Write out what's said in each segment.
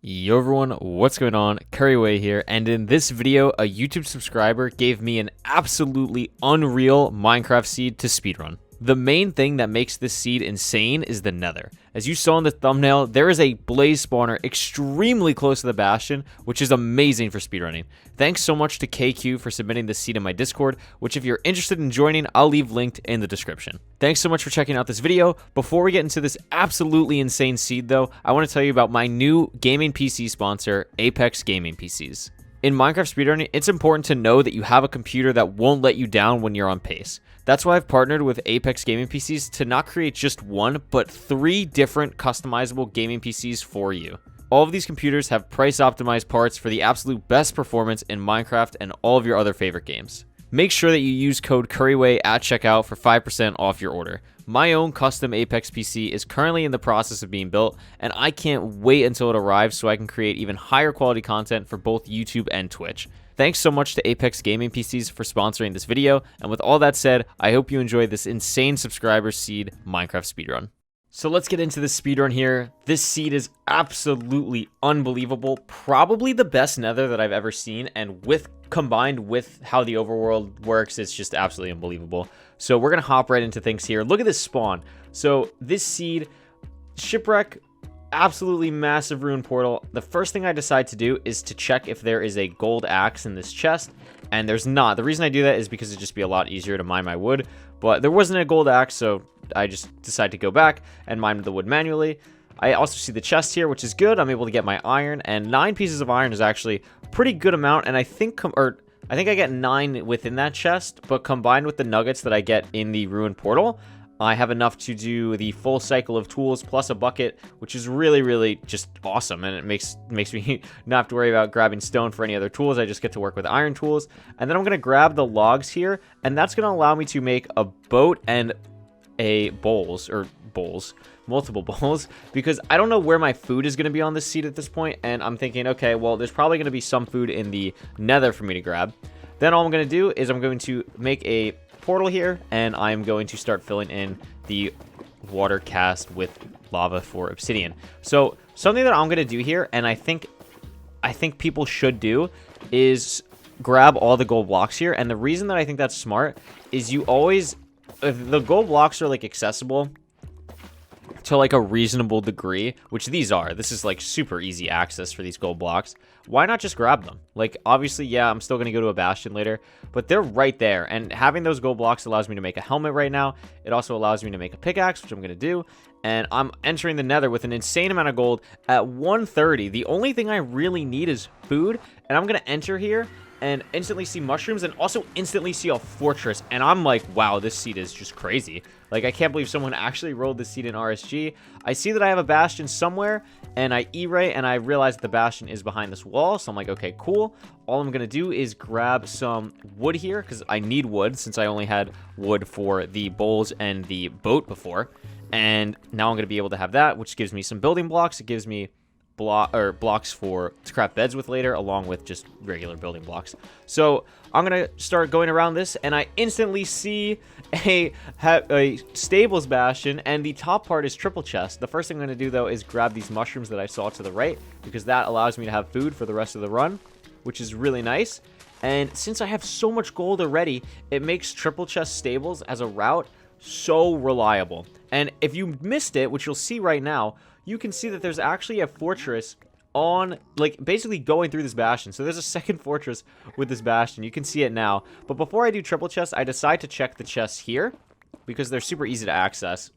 Yo everyone, what's going on? Couriway here, and in this video, a YouTube subscriber gave me an absolutely unreal Minecraft seed to speedrun. The main thing that makes this seed insane is the Nether. As you saw in the thumbnail, there is a blaze spawner extremely close to the bastion, which is amazing for speedrunning. Thanks so much to KQ for submitting this seed in my Discord, which if you're interested in joining, I'll leave linked in the description. Thanks so much for checking out this video. Before we get into this absolutely insane seed though, I want to tell you about my new gaming PC sponsor, Apex Gaming PCs. In Minecraft speedrunning, it's important to know that you have a computer that won't let you down when you're on pace. That's why I've partnered with Apex Gaming PCs to not create just one, but 3 different customizable gaming PCs for you. All of these computers have price-optimized parts for the absolute best performance in Minecraft and all of your other favorite games. Make sure that you use code Couriway at checkout for 5% off your order. My own custom Apex PC is currently in the process of being built, and I can't wait until it arrives so I can create even higher quality content for both YouTube and Twitch. Thanks so much to Apex Gaming PCs for sponsoring this video, and with all that said, I hope you enjoyed this insane subscriber seed Minecraft speedrun. So let's get into this speedrun here. This seed is absolutely unbelievable, probably the best Nether that I've ever seen, and combined with how the overworld works, it's just absolutely unbelievable. So we're gonna hop right into things here. Look at this spawn. So this seed, shipwreck, absolutely massive ruin portal. The first thing I decide to do is to check if there is a gold axe in this chest, and there's not. The reason I do that is because it'd just be a lot easier to mine my wood, but there wasn't a gold axe, so I just decided to go back and mine the wood manually. I also see the chest here, which is good. I'm able to get my iron, and 9 pieces of iron is actually a pretty good amount, and I think I get 9 within that chest, but combined with the nuggets that I get in the ruin portal, I have enough to do the full cycle of tools plus a bucket, which is really just awesome, and it makes me not have to worry about grabbing stone for any other tools. I just get to work with iron tools, and then I'm going to grab the logs here, and that's going to allow me to make a boat and a multiple bowls, because I don't know where my food is going to be on this seed at this point, and I'm thinking, okay, well, there's probably going to be some food in the Nether for me to grab. Then all I'm going to do is I'm going to make a portal here, and I'm going to start filling in the water cast with lava for obsidian. So something that I'm going to do here, and I think people should do, is grab all the gold blocks here. And the reason that I think that's smart is you always, if the gold blocks are like accessible to like a reasonable degree, which these are, this is like super easy access for these gold blocks, why not just grab them? Like, obviously, yeah, I'm still going to go to a bastion later, but they're right there, and having those gold blocks allows me to make a helmet right now. It also allows me to make a pickaxe, which I'm going to do, and I'm entering the Nether with an insane amount of gold at 130. The only thing I really need is food, and I'm going to enter here and instantly see mushrooms, and also instantly see a fortress, and I'm like, wow, this seed is just crazy. Like, I can't believe someone actually rolled this seed in RSG. I see that I have a bastion somewhere, and I E-ray, and I realize that the bastion is behind this wall, so I'm like, okay, cool. All I'm gonna do is grab some wood here, because I need wood, since I only had wood for the bowls and the boat before, and now I'm gonna be able to have that, which gives me some building blocks. It gives me blocks to craft beds with later, along with just regular building blocks. So I'm gonna start going around this, and I instantly see a stables bastion, and the top part is triple chest. The first thing I'm gonna do though is grab these mushrooms that I saw to the right, because that allows me to have food for the rest of the run, which is really nice. And since I have so much gold already, it makes triple chest stables as a route so reliable. And if you missed it, which you'll see right now, you can see that there's actually a fortress on, like, basically going through this bastion. So there's a second fortress with this bastion. You can see it now. But before I do triple chests, I decide to check the chests here, because they're super easy to access.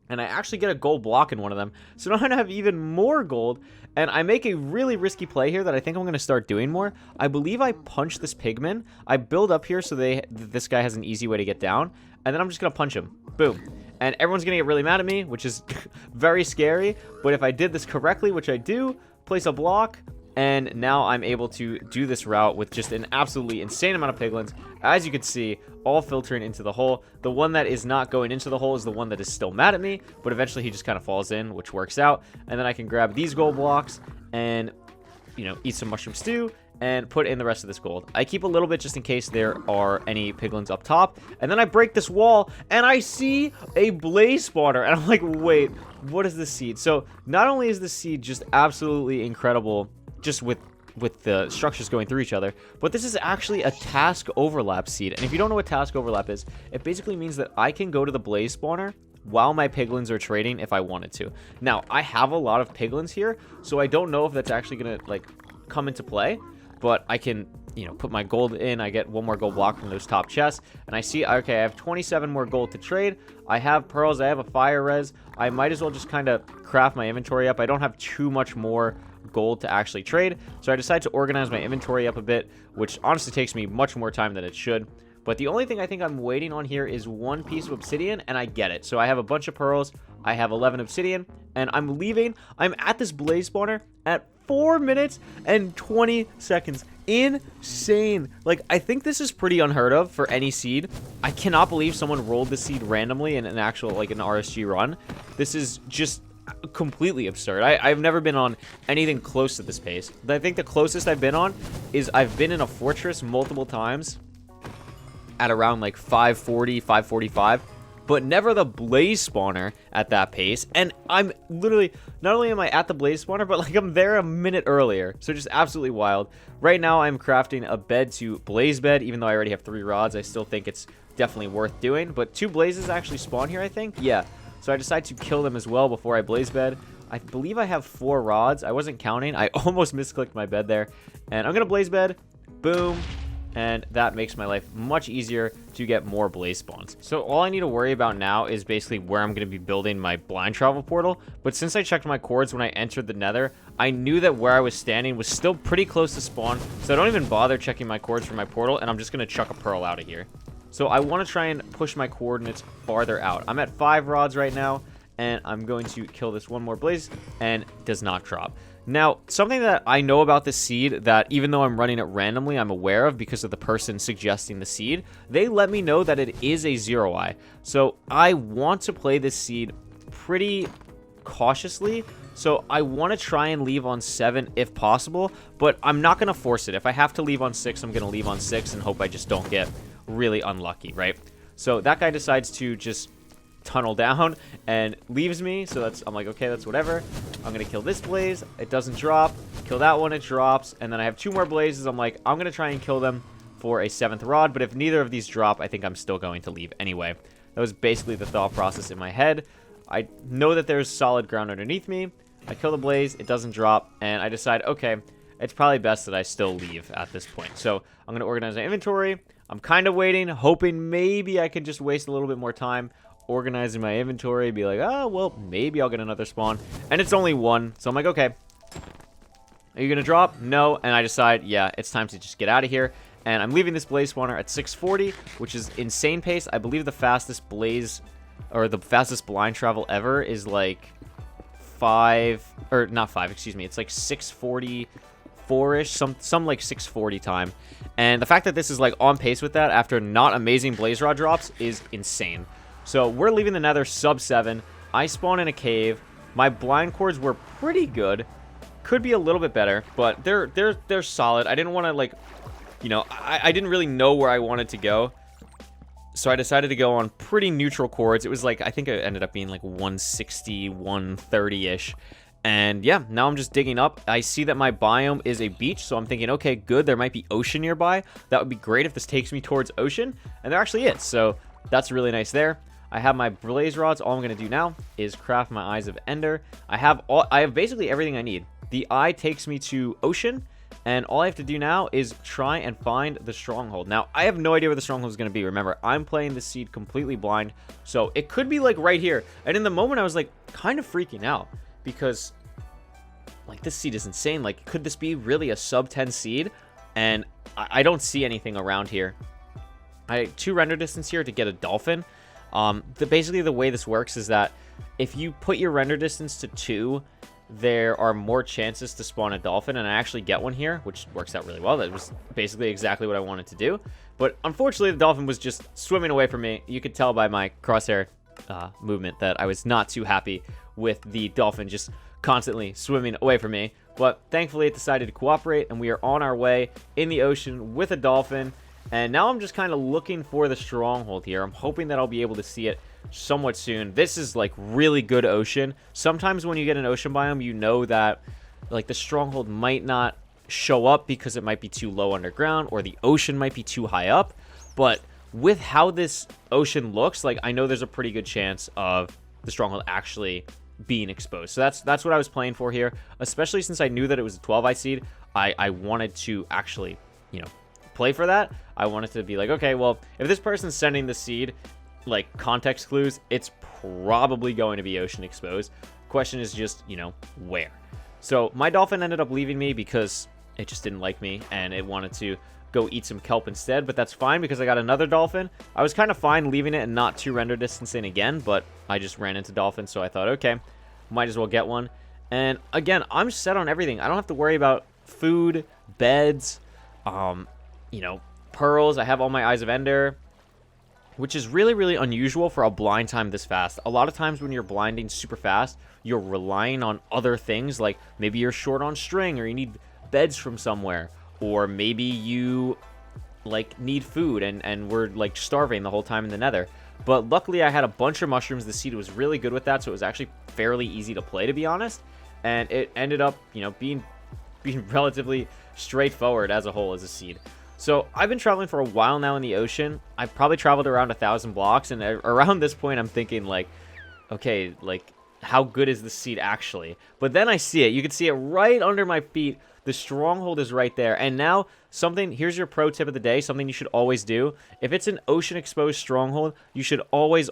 And I actually get a gold block in one of them. So now I'm going to have even more gold. And I make a really risky play here that I think I'm going to start doing more. I believe I punch this pigman. I build up here so this guy has an easy way to get down. And then I'm just going to punch him. Boom. And everyone's going to get really mad at me, which is very scary. But if I did this correctly, which I do, place a block, and now I'm able to do this route with just an absolutely insane amount of piglins. As you can see, all filtering into the hole. The one that is not going into the hole is the one that is still mad at me, but eventually he just kind of falls in, which works out. And then I can grab these gold blocks and, you know, eat some mushroom stew and put in the rest of this gold. I keep a little bit just in case there are any piglins up top. And then I break this wall, and I see a blaze spawner. And I'm like, wait, what is this seed? So not only is this seed just absolutely incredible, just with the structures going through each other, but this is actually a task overlap seed. And if you don't know what task overlap is, it basically means that I can go to the blaze spawner while my piglins are trading if I wanted to. Now, I have a lot of piglins here, so I don't know if that's actually gonna like come into play, but I can, you know, put my gold in. I get 1 more gold block from those top chests, and I see, okay, I have 27 more gold to trade. I have pearls, I have a fire res. I might as well just kind of craft my inventory up. I don't have too much more gold to actually trade, so I decided to organize my inventory up a bit, which honestly takes me much more time than it should. But the only thing I think I'm waiting on here is 1 piece of obsidian, and I get it. So I have a bunch of pearls, I have 11 obsidian, and I'm leaving. I'm at this blaze spawner at 4 minutes and 20 seconds. Insane. Like, I think this is pretty unheard of for any seed. I cannot believe someone rolled the seed randomly in an actual, like, an RSG run. This is just completely absurd. I've never been on anything close to this pace. I think the closest I've been on is I've been in a fortress multiple times at around like 540, 545, but never the blaze spawner at that pace. And I'm literally, not only am I at the blaze spawner, but like I'm there a minute earlier. So just absolutely wild. Right now I'm crafting a bed to blaze bed, even though I already have 3 rods. I still think it's definitely worth doing, but 2 blazes actually spawn here, I think. Yeah. So I decide to kill them as well before I blaze bed. I believe I have 4 rods. I wasn't counting. I almost misclicked my bed there. And I'm going to blaze bed. Boom. And that makes my life much easier to get more blaze spawns. So all I need to worry about now is basically where I'm going to be building my blind travel portal. But since I checked my coords when I entered the nether, I knew that where I was standing was still pretty close to spawn. So I don't even bother checking my coords for my portal. And I'm just going to chuck a pearl out of here. So I want to try and push my coordinates farther out. I'm at 5 rods right now, and I'm going to kill this 1 more blaze, and it does not drop. Now, something that I know about this seed that even though I'm running it randomly, I'm aware of because of the person suggesting the seed, they let me know that it is a 0i. So I want to play this seed pretty cautiously. So I want to try and leave on 7 if possible, but I'm not going to force it. If I have to leave on 6, I'm going to leave on 6 and hope I just don't get really unlucky, right? So that guy decides to just tunnel down and leaves me. So I'm like, okay, that's whatever. I'm gonna kill this blaze. It doesn't drop. Kill that one, it drops. And then I have 2 more blazes. I'm like, I'm gonna try and kill them for a 7th rod, but if neither of these drop, I think I'm still going to leave anyway. That was basically the thought process in my head. I know that there's solid ground underneath me. I kill the blaze, it doesn't drop, and I decide, okay, it's probably best that I still leave at this point. So I'm going to organize my inventory. I'm kind of waiting, hoping maybe I can just waste a little bit more time organizing my inventory, be like, oh, well, maybe I'll get another spawn. And it's only 1, so I'm like, okay. Are you going to drop? No. And I decide, yeah, it's time to just get out of here. And I'm leaving this blaze spawner at 640, which is insane pace. I believe the fastest blaze, or the fastest blind travel ever is like 5, or not 5, excuse me. It's like 644-ish, some like 640 time. And the fact that this is like on pace with that after not amazing blaze rod drops is insane. So we're leaving the nether sub 7. I spawn in a cave. My blind cords were pretty good. Could be a little bit better, but they're solid. I didn't want to, like, you know, I didn't really know where I wanted to go. So I decided to go on pretty neutral cords. It was like, I think it ended up being like 160, 130-ish. And yeah, now I'm just digging up. I see that my biome is a beach, so I'm thinking, okay, good, there might be ocean nearby. That would be great if this takes me towards ocean. And there actually is, so that's really nice there. I have my blaze rods. All I'm going to do now is craft my eyes of ender. I have basically everything I need. The eye takes me to ocean, and all I have to do now is try and find the stronghold. Now, I have no idea where the stronghold is going to be. Remember, I'm playing the seed completely blind, so it could be like right here. And in the moment, I was like kind of freaking out because like this seed is insane. Like, could this be really a sub 10 seed? And I don't see anything around here. I have 2 render distance here to get a dolphin. Basically the way this works is that if you put your render distance to 2, there are more chances to spawn a dolphin, and I actually get one here, which works out really well. That was basically exactly what I wanted to do. But unfortunately, the dolphin was just swimming away from me. You could tell by my crosshair movement that I was not too happy with the dolphin just constantly swimming away from me. But thankfully it decided to cooperate, and we are on our way in the ocean with a dolphin. And now I'm just kind of looking for the stronghold here. I'm hoping that I'll be able to see it somewhat soon. This is like really good ocean. Sometimes when you get an ocean biome, you know that like the stronghold might not show up because it might be too low underground, or the ocean might be too high up. But with how this ocean looks, like I know there's a pretty good chance of the stronghold actually being exposed. So that's what I was playing for here, especially since I knew that it was a 12i seed. I wanted to actually, you know, play for that. I wanted to be like, okay, well, if this person's sending the seed, like context clues, it's probably going to be ocean exposed. Question is just, you know, where. So my dolphin ended up leaving me because it just didn't like me and it wanted to go eat some kelp instead, but that's fine because I got another dolphin. I was kind of fine leaving it and not too render distancing again, but I just ran into dolphins, so I thought, okay, might as well get one. And again, I'm set on everything. I don't have to worry about food, beds, you know, pearls. I have all my Eyes of Ender, which is really, really unusual for a blind time this fast. A lot of times when you're blinding super fast, you're relying on other things, like maybe you're short on string or you need beds from somewhere, or maybe you like need food and we're like starving the whole time in the nether. But luckily I had a bunch of mushrooms. The seed was really good with that, so it was actually fairly easy to play, to be honest. And it ended up, you know, being relatively straightforward as a whole as a seed. So I've been traveling for a while now in the ocean. I've probably traveled around 1,000 blocks, and around this point I'm thinking like, okay, like how good is the seed actually? But then I see it. You can see it right under my feet. The stronghold is right there. And now something, here's your pro tip of the day, something you should always do. If it's an ocean exposed stronghold, you should always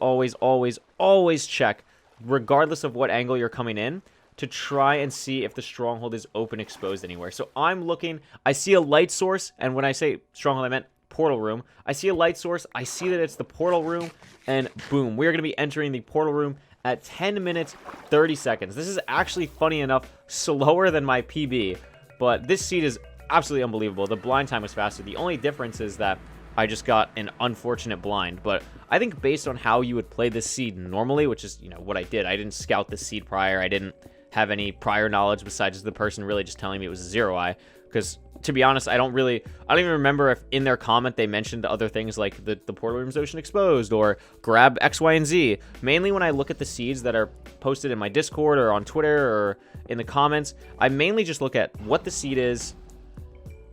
check, regardless of what angle you're coming in, to try and see if the stronghold is open exposed anywhere. So I'm looking, I see a light source, and when I say stronghold, I meant portal room. I see a light source, I see that it's the portal room, and boom, we are going to be entering the portal room at 10 minutes, 30 seconds. This is actually, funny enough, slower than my PB, but this seed is absolutely unbelievable. The blind time was faster. The only difference is that I just got an unfortunate blind, but I think based on how you would play this seed normally, which is, you know, what I did. I didn't scout this seed prior. I didn't have any prior knowledge besides the person really just telling me it was a 0i, because to be honest, I don't even remember if in their comment they mentioned other things like the portal room's ocean exposed or grab X, Y, and Z. Mainly when I look at the seeds that are posted in my Discord or on Twitter or in the comments, I mainly just look at what the seed is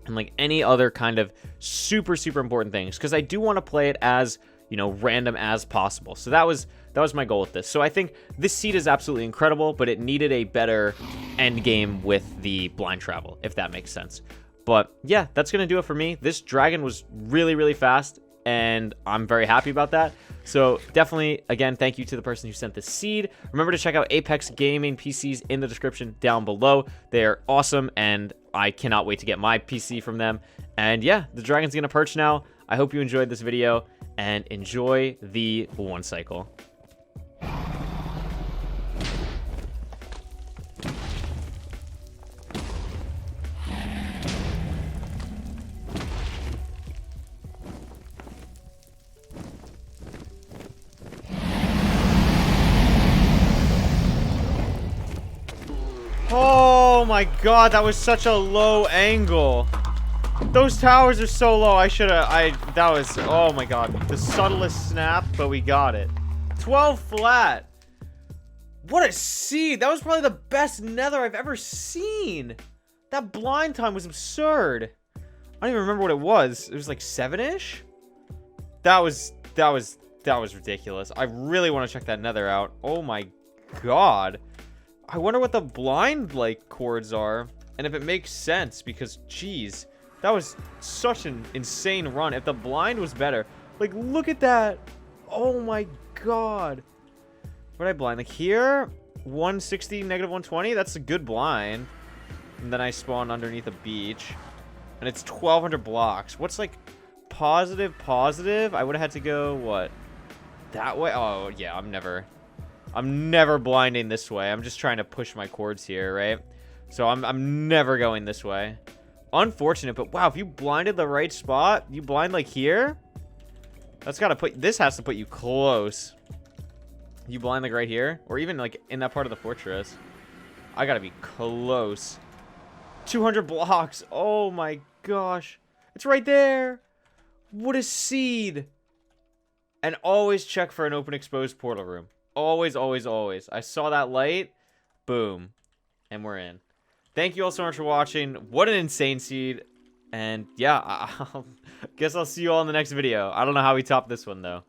and like any other kind of super important things, because I do want to play it as, you know, random as possible. So that was my goal with this. So I think this seed is absolutely incredible, but it needed a better end game with the blind travel, if that makes sense. But yeah, that's going to do it for me. This dragon was really fast, and I'm very happy about that. So definitely, again, thank you to the person who sent the seed. Remember to check out Apex Gaming PCs in the description down below. They're awesome, and I cannot wait to get my PC from them. And yeah, the dragon's going to perch now. I hope you enjoyed this video, and enjoy the one cycle. Oh my god, that was such a low angle. Those towers are so low. That was, oh my god, the subtlest snap, but we got it. 12 flat. What a seed. That was probably the best nether I've ever seen. That blind time was absurd. I don't even remember what it was. It was like 7-ish? That was ridiculous. I really want to check that nether out. Oh my god. I wonder what the blind, like, chords are. And if it makes sense, because, geez, that was such an insane run. If the blind was better, like, look at that. Oh my god. What did I blind? Like, here, 160, negative 120. That's a good blind. And then I spawn underneath a beach. And it's 1,200 blocks. What's, like, positive? I would have had to go, what? That way? Oh, yeah, I'm never blinding this way. I'm just trying to push my cords here, right? So I'm never going this way. Unfortunate, but wow, if you blinded the right spot, you blind like here, this has to put you close. You blind like right here, or even like in that part of the fortress. I gotta be close. 200 blocks. Oh my gosh. It's right there. What a seed. And always check for an open exposed portal room. Always, always, always. I saw that light. Boom. And we're in. Thank you all so much for watching. What an insane seed. And yeah, I guess I'll see you all in the next video. I don't know how we top this one though.